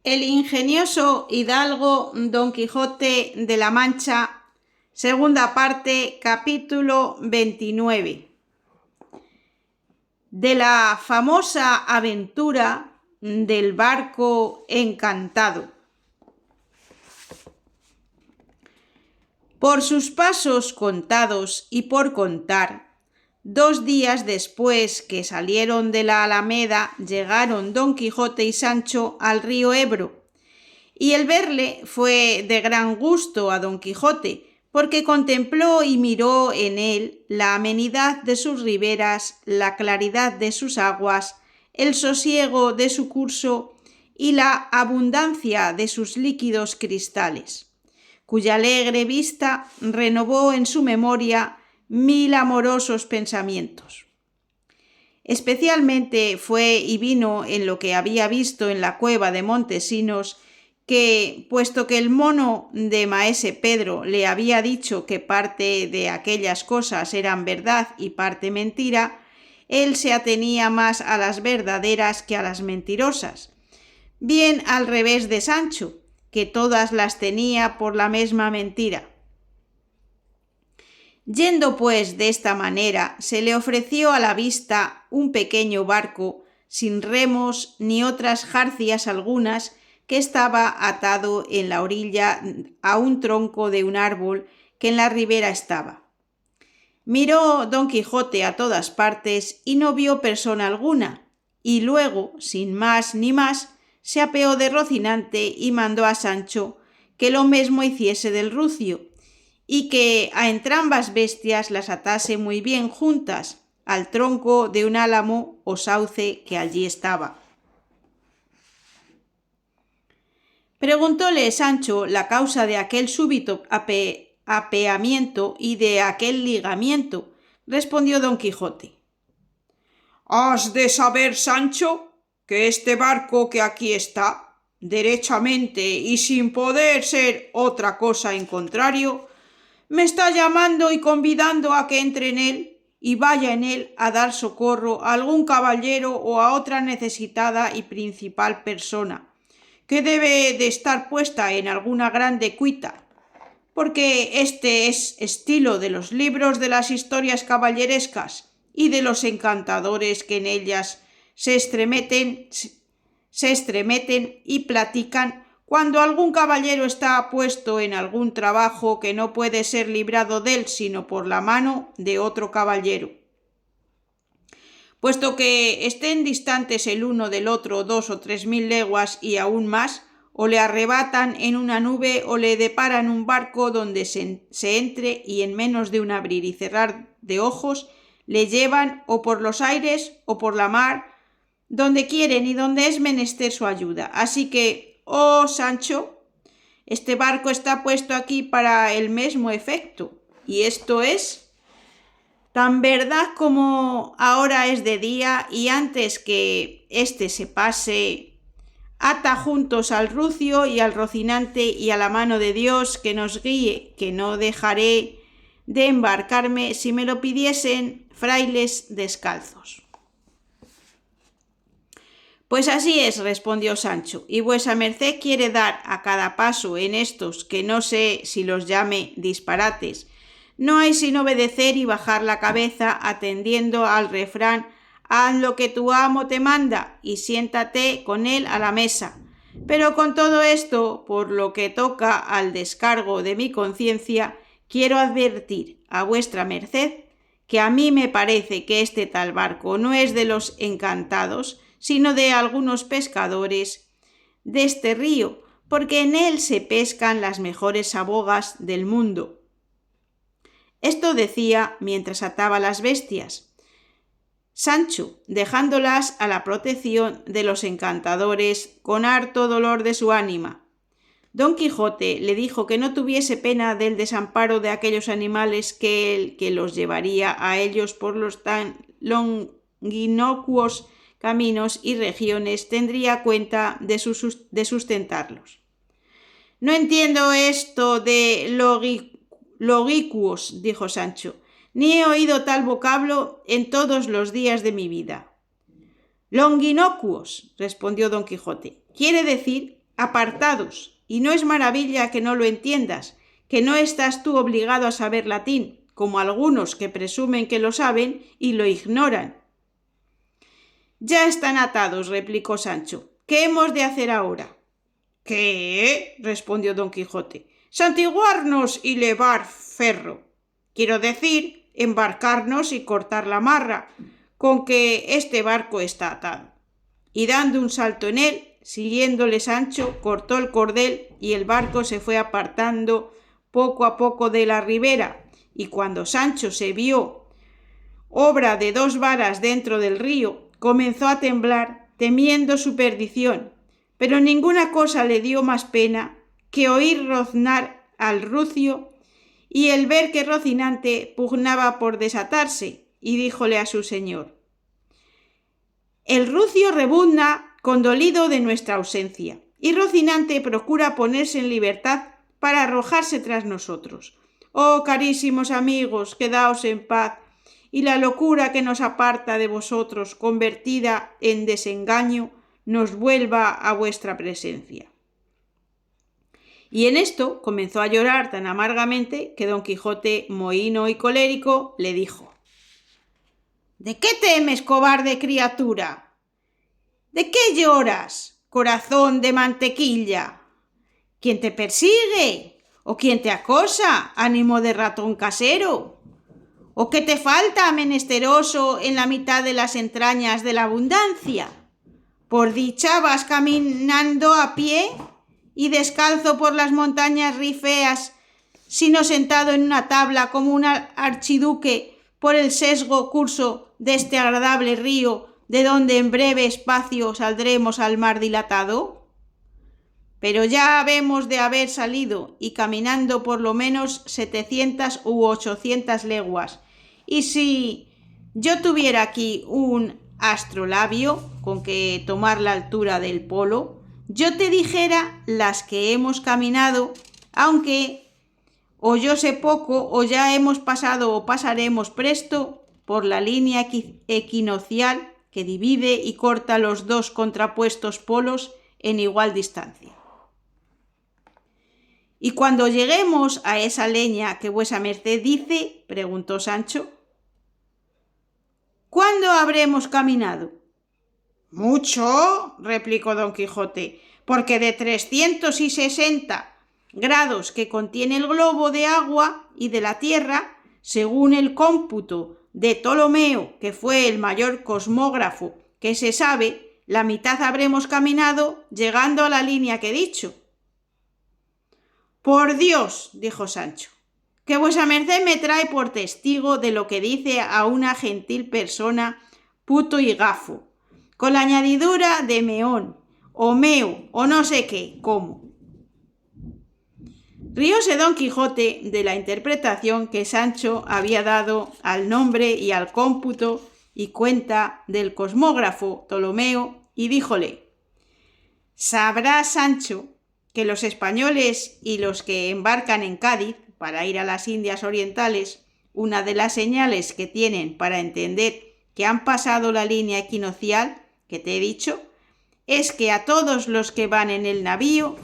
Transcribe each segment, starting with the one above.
El ingenioso hidalgo Don Quijote de la Mancha, segunda parte, capítulo 29. De la famosa aventura del barco encantado. Por sus pasos contados y por contar, 2 días después que salieron de la Alameda, llegaron Don Quijote y Sancho al río Ebro, y el verle fue de gran gusto a Don Quijote, porque contempló y miró en él la amenidad de sus riberas, la claridad de sus aguas, el sosiego de su curso y la abundancia de sus líquidos cristales, cuya alegre vista renovó en su memoria 1000 amorosos pensamientos. Especialmente fue y vino en lo que había visto en la cueva de Montesinos, que, puesto que el mono de maese Pedro le había dicho que parte de aquellas cosas eran verdad y parte mentira, él se atenía más a las verdaderas que a las mentirosas, bien al revés de Sancho, que todas las tenía por la misma mentira. Yendo pues de esta manera, se le ofreció a la vista un pequeño barco, sin remos ni otras jarcias algunas, que estaba atado en la orilla a un tronco de un árbol que en la ribera estaba. Miró Don Quijote a todas partes y no vio persona alguna, y luego, sin más ni más, se apeó de Rocinante y mandó a Sancho que lo mesmo hiciese del rucio, y que a entrambas bestias las atase muy bien juntas al tronco de un álamo o sauce que allí estaba. Preguntóle Sancho la causa de aquel súbito apeamiento y de aquel ligamiento. Respondió Don Quijote: «Has de saber, Sancho, que este barco que aquí está, derechamente y sin poder ser otra cosa en contrario, me está llamando y convidando a que entre en él y vaya en él a dar socorro a algún caballero o a otra necesitada y principal persona, que debe de estar puesta en alguna grande cuita, porque este es estilo de los libros de las historias caballerescas y de los encantadores que en ellas se estremeten y platican cuando algún caballero está puesto en algún trabajo que no puede ser librado dél sino por la mano de otro caballero. Puesto que estén distantes el uno del otro 2 o 3 mil leguas y aún más, o le arrebatan en una nube o le deparan un barco donde se entre y en menos de un abrir y cerrar de ojos le llevan o por los aires o por la mar, donde quieren y donde es menester su ayuda. Así que, oh Sancho, este barco está puesto aquí para el mesmo efecto, y esto es tan verdad como ahora es de día, y antes que éste se pase, ata juntos al rucio y al Rocinante y a la mano de Dios que nos guíe, que no dejaré de embarcarme si me lo pidiesen frailes descalzos». «Pues así es», respondió Sancho, «y vuesa merced quiere dar a cada paso en estos, que no sé si los llame disparates. No hay sino obedecer y bajar la cabeza, atendiendo al refrán: haz lo que tu amo te manda y siéntate con él a la mesa. Pero con todo esto, por lo que toca al descargo de mi conciencia, quiero advertir a vuestra merced que a mí me parece que este tal barco no es de los encantados, sino de algunos pescadores de este río, porque en él se pescan las mejores sabogas del mundo». Esto decía mientras ataba las bestias Sancho, dejándolas a la protección de los encantadores con harto dolor de su ánima. Don Quijote le dijo que no tuviese pena del desamparo de aquellos animales, que él, que los llevaría a ellos por los tan longinos caminos y regiones, tendría cuenta de sustentarlos. «No entiendo esto de logicuos», dijo Sancho, «ni he oído tal vocablo en todos los días de mi vida». «Longinocuos», respondió Don Quijote, «quiere decir apartados, y no es maravilla que no lo entiendas, que no estás tú obligado a saber latín, como algunos que presumen que lo saben y lo ignoran. Ya están atados, replicó Sancho. ¿Qué hemos de hacer ahora? ¿Qué? Respondió don Quijote. Santiguarnos y levar ferro. Quiero decir, embarcarnos y cortar la marra, con que este barco está atado. Y dando un salto en él, siguiéndole Sancho, cortó el cordel y el barco se fue apartando poco a poco de la ribera, y cuando Sancho se vio obra de 2 varas dentro del río, comenzó a temblar, temiendo su perdición, pero ninguna cosa le dio más pena que oír roznar al rucio y el ver que Rocinante pugnaba por desatarse, y díjole a su señor: el rucio rebuzna condolido de nuestra ausencia, y Rocinante procura ponerse en libertad para arrojarse tras nosotros. Oh, carísimos amigos, quedaos en paz, y la locura que nos aparta de vosotros, convertida en desengaño, nos vuelva a vuestra presencia. Y en esto comenzó a llorar tan amargamente que don Quijote, mohíno y colérico, le dijo: ¿de qué temes, cobarde criatura? ¿De qué lloras, corazón de mantequilla? ¿Quién te persigue? ¿O quién te acosa, ánimo de ratón casero? ¿O qué te falta, menesteroso, en la mitad de las entrañas de la abundancia? ¿Por dicha vas caminando a pie y descalzo por las montañas rifeas, sino sentado en una tabla como un archiduque por el sesgo curso de este agradable río, de donde en breve espacio saldremos al mar dilatado? Pero ya habemos de haber salido, y caminando por lo menos 700 u 800 leguas, y si yo tuviera aquí un astrolabio con que tomar la altura del polo, yo te dijera las que hemos caminado, aunque o yo sé poco, o ya hemos pasado o pasaremos presto por la línea equinocial que divide y corta los 2 contrapuestos polos en igual distancia. Y cuando lleguemos a esa leña que vuesa merced dice, preguntó Sancho, ¿cuándo habremos caminado? Mucho, replicó don Quijote, porque de 360 grados que contiene el globo de agua y de la tierra, según el cómputo de Ptolomeo, que fue el mayor cosmógrafo que se sabe, la mitad habremos caminado llegando a la línea que he dicho. Por Dios, dijo Sancho, que vuesa merced me trae por testigo de lo que dice a una gentil persona puto y gafo, con la añadidura de meón, o meo, o no sé qué, cómo. Rióse don Quijote de la interpretación que Sancho había dado al nombre y al cómputo y cuenta del cosmógrafo Ptolomeo, y díjole: sabrá Sancho que los españoles y los que embarcan en Cádiz para ir a las Indias Orientales, una de las señales que tienen para entender que han pasado la línea equinocial que te he dicho, es que a todos los que van en el navío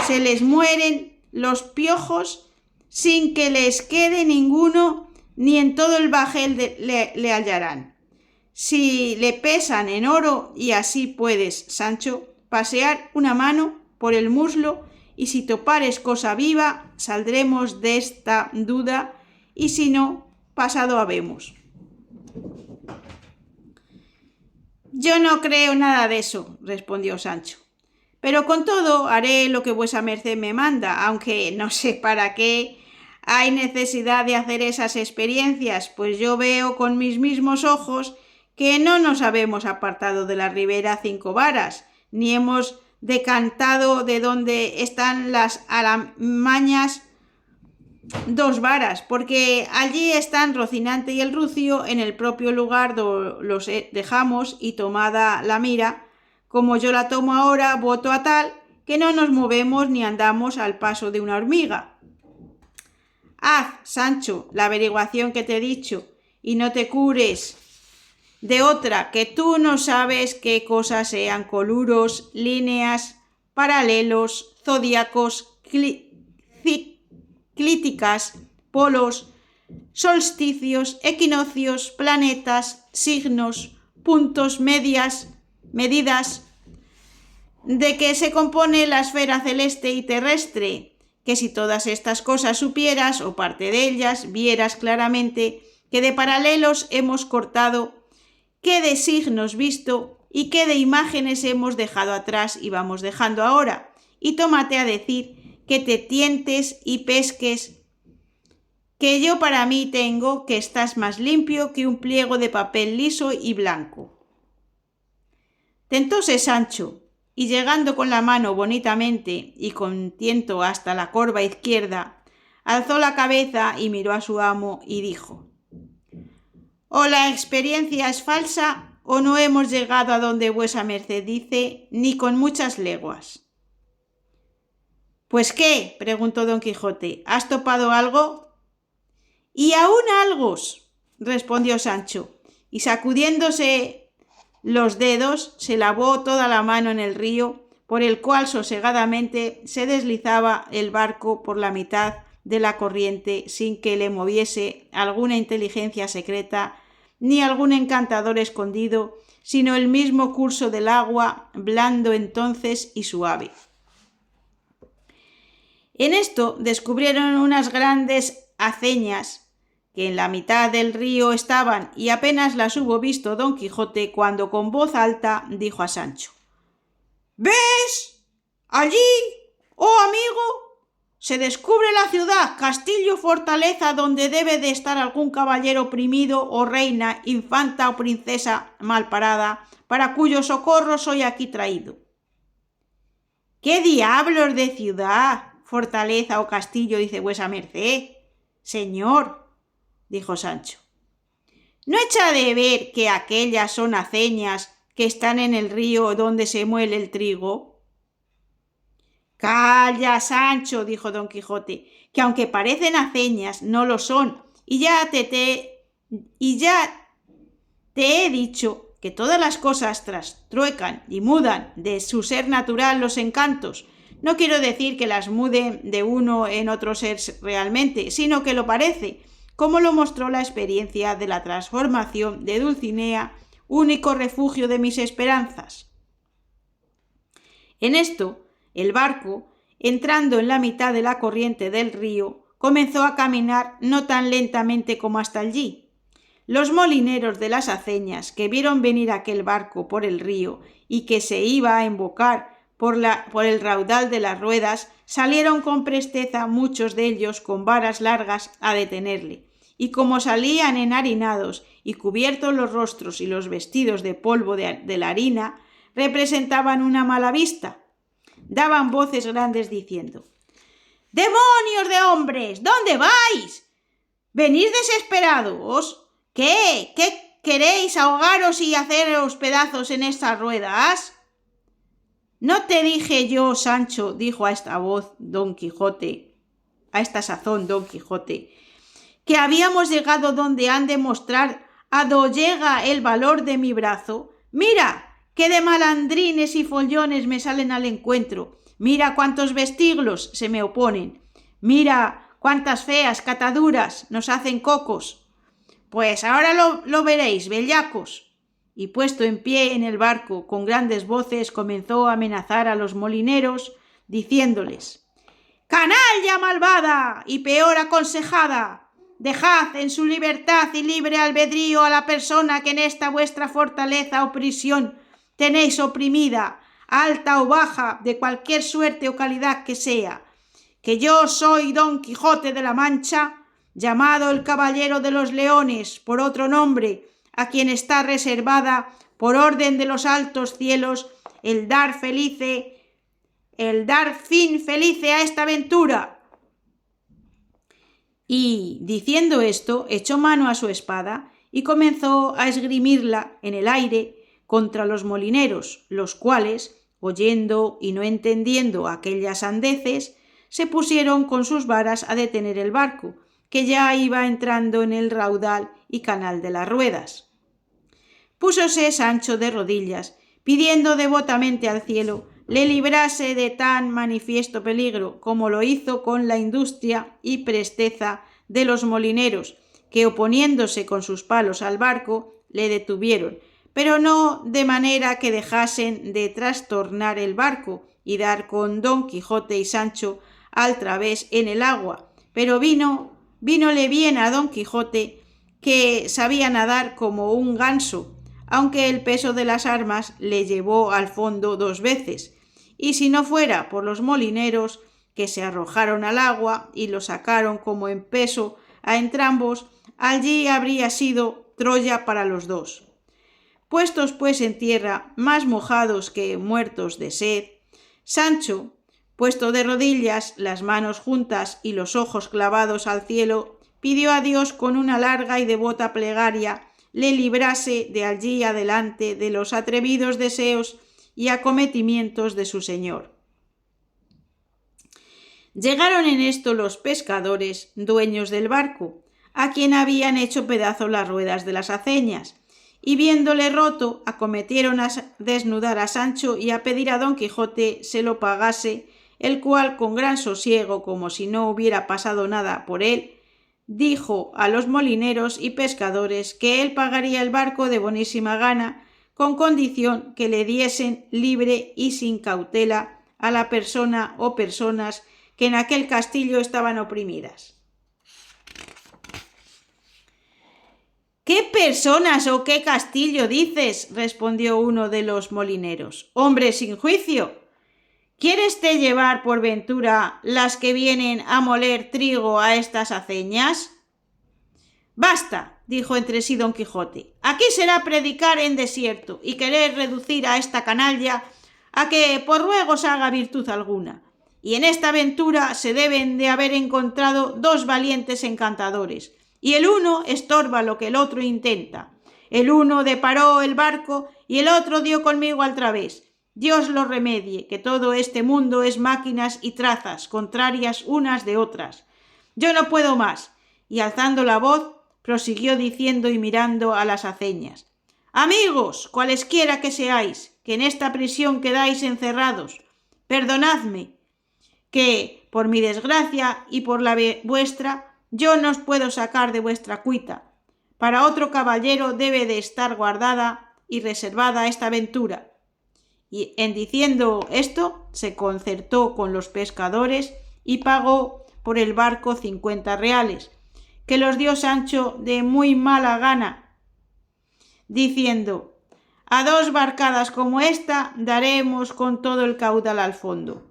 se les mueren los piojos sin que les quede ninguno, ni en todo el bajel le hallarán. Si le pesan en oro, y así puedes, Sancho, pasear una mano por el muslo, y si topares cosa viva, saldremos de esta duda, y si no, pasado habemos. Yo no creo nada de eso, respondió Sancho, pero con todo haré lo que vuesa merced me manda, aunque no sé para qué hay necesidad de hacer esas experiencias, pues yo veo con mis mismos ojos que no nos habemos apartado de la ribera 5 varas, ni hemos decantado de donde están las alamañas 2 varas, porque allí están Rocinante y el rucio en el propio lugar donde los dejamos, y tomada la mira, como yo la tomo ahora, voto a tal que no nos movemos ni andamos al paso de una hormiga. Haz, Sancho, la averiguación que te he dicho, y no te cures de otra, que tú no sabes qué cosas sean coluros, líneas, paralelos, zodíacos, clíticas, polos, solsticios, equinoccios, planetas, signos, puntos, medidas, de que se compone la esfera celeste y terrestre, que si todas estas cosas supieras, o parte de ellas, vieras claramente que de paralelos hemos cortado, que de signos visto y que de imágenes hemos dejado atrás y vamos dejando ahora, y tómate a decir que te tientes y pesques, que yo para mí tengo que estás más limpio que un pliego de papel liso y blanco. Tentóse Sancho, y llegando con la mano bonitamente y con tiento hasta la corva izquierda, alzó la cabeza y miró a su amo y dijo: «O la experiencia es falsa, o no hemos llegado a donde vuesa merced dice, ni con muchas leguas». «¿Pues qué?», preguntó don Quijote, «¿has topado algo?». «Y aún algos», respondió Sancho, y sacudiéndose los dedos se lavó toda la mano en el río, por el cual sosegadamente se deslizaba el barco por la mitad de la corriente sin que le moviese alguna inteligencia secreta ni algún encantador escondido, sino el mismo curso del agua, blando entonces y suave. En esto descubrieron unas grandes aceñas que en la mitad del río estaban, y apenas las hubo visto don Quijote cuando con voz alta dijo a Sancho: «¿Ves? Allí, oh amigo, se descubre la ciudad, castillo, fortaleza, donde debe de estar algún caballero oprimido, o reina, infanta o princesa malparada, para cuyo socorro soy aquí traído». «¿Qué diablos de ciudad, fortaleza o castillo dice vuesa merced, señor?», dijo Sancho. «¿No echa de ver que aquellas son aceñas que están en el río donde se muele el trigo?» «Calla, Sancho», dijo don Quijote, «que aunque parecen aceñas, no lo son, y ya te he dicho que todas las cosas trastruecan y mudan de su ser natural los encantos. No quiero decir que las muden de uno en otro ser realmente, sino que lo parece, como lo mostró la experiencia de la transformación de Dulcinea, único refugio de mis esperanzas». En esto, el barco, entrando en la mitad de la corriente del río, comenzó a caminar no tan lentamente como hasta allí. Los molineros de las aceñas, que vieron venir aquel barco por el río y que se iba a embocar por el raudal de las ruedas, salieron con presteza muchos de ellos con varas largas a detenerle, y como salían enharinados y cubiertos los rostros y los vestidos de polvo de la harina, representaban una mala vista. Daban voces grandes diciendo: «¡Demonios de hombres! ¿Dónde vais? ¿Venís desesperados? ¿Qué queréis, ahogaros y haceros pedazos en estas ruedas?» «¿No te dije yo, Sancho?», dijo a esta sazón don Quijote, «que habíamos llegado donde han de mostrar a do llega el valor de mi brazo? Mira qué de malandrines y follones me salen al encuentro, mira cuántos vestiglos se me oponen, mira cuántas feas cataduras nos hacen cocos. Pues ahora lo veréis, bellacos». Y puesto en pie en el barco con grandes voces comenzó a amenazar a los molineros, diciéndoles: «¡Canalla malvada y peor aconsejada! Dejad en su libertad y libre albedrío a la persona que en esta vuestra fortaleza o prisión tenéis oprimida, alta o baja, de cualquier suerte o calidad que sea, que yo soy don Quijote de la Mancha, llamado el Caballero de los Leones por otro nombre, a quien está reservada por orden de los altos cielos el dar fin felice a esta aventura». Y, diciendo esto, echó mano a su espada y comenzó a esgrimirla en el aire contra los molineros, los cuales, oyendo y no entendiendo aquellas sandeces, se pusieron con sus varas a detener el barco, que ya iba entrando en el raudal y canal de las ruedas. Púsose Sancho de rodillas, pidiendo devotamente al cielo le librase de tan manifiesto peligro como lo hizo con la industria y presteza de los molineros, que oponiéndose con sus palos al barco, le detuvieron, pero no de manera que dejasen de trastornar el barco y dar con Don Quijote y Sancho al través en el agua, pero vínole bien a Don Quijote, que sabía nadar como un ganso, aunque el peso de las armas le llevó al fondo 2 veces, y si no fuera por los molineros, que se arrojaron al agua y lo sacaron como en peso a entrambos, allí habría sido Troya para los dos. Puestos pues en tierra, más mojados que muertos de sed, Sancho, puesto de rodillas, las manos juntas y los ojos clavados al cielo, pidió a Dios con una larga y devota plegaria le librase de allí adelante de los atrevidos deseos y acometimientos de su señor. Llegaron en esto los pescadores, dueños del barco, a quien habían hecho pedazo las ruedas de las aceñas, y viéndole roto, acometieron a desnudar a Sancho y a pedir a Don Quijote se lo pagase, el cual, con gran sosiego, como si no hubiera pasado nada por él, dijo a los molineros y pescadores que él pagaría el barco de bonísima gana, con condición que le diesen libre y sin cautela a la persona o personas que en aquel castillo estaban oprimidas. —¿Qué personas o qué castillo dices? —respondió uno de los molineros. —Hombre sin juicio, ¿quieres te llevar por ventura las que vienen a moler trigo a estas aceñas? —Basta —dijo entre sí Don Quijote—, aquí será predicar en desierto y querer reducir a esta canalla a que por ruegos haga virtud alguna. Y en esta aventura se deben de haber encontrado 2 valientes encantadores, y el uno estorba lo que el otro intenta. El uno deparó el barco y el otro dio conmigo al través. Dios lo remedie, que todo este mundo es máquinas y trazas, contrarias unas de otras. Yo no puedo más. Y alzando la voz, prosiguió diciendo y mirando a las aceñas: Amigos, cualesquiera que seáis, que en esta prisión quedáis encerrados, perdonadme, que por mi desgracia y por la vuestra, yo no os puedo sacar de vuestra cuita. Para otro caballero debe de estar guardada y reservada esta aventura. Y en diciendo esto, se concertó con los pescadores y pagó por el barco 50 reales, que los dio Sancho de muy mala gana, diciendo: a 2 barcadas como esta daremos con todo el caudal al fondo.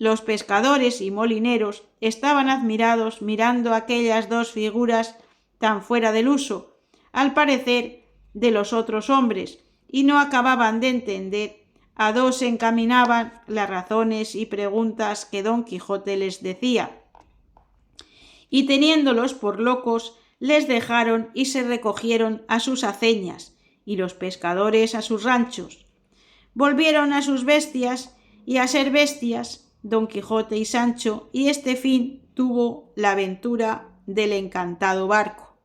Los pescadores y molineros estaban admirados mirando aquellas 2 figuras tan fuera del uso, al parecer, de los otros hombres, y no acababan de entender a 2 encaminaban las razones y preguntas que Don Quijote les decía, y teniéndolos por locos, les dejaron y se recogieron a sus aceñas, y los pescadores a sus ranchos. Volvieron a sus bestias y a ser bestias Don Quijote y Sancho, y este fin tuvo la aventura del encantado barco.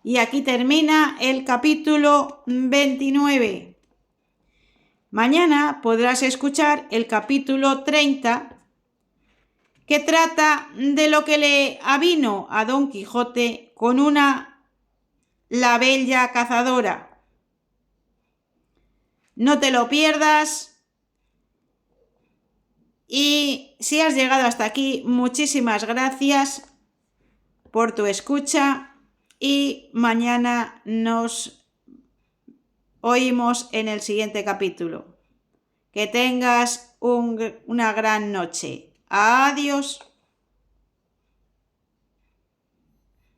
Y aquí termina el capítulo 29. Mañana podrás escuchar el capítulo 30, que trata de lo que le avino a Don Quijote con la bella cazadora. No te lo pierdas. Y si has llegado hasta aquí, muchísimas gracias por tu escucha y mañana nos oímos en el siguiente capítulo. Que tengas una gran noche. Adiós.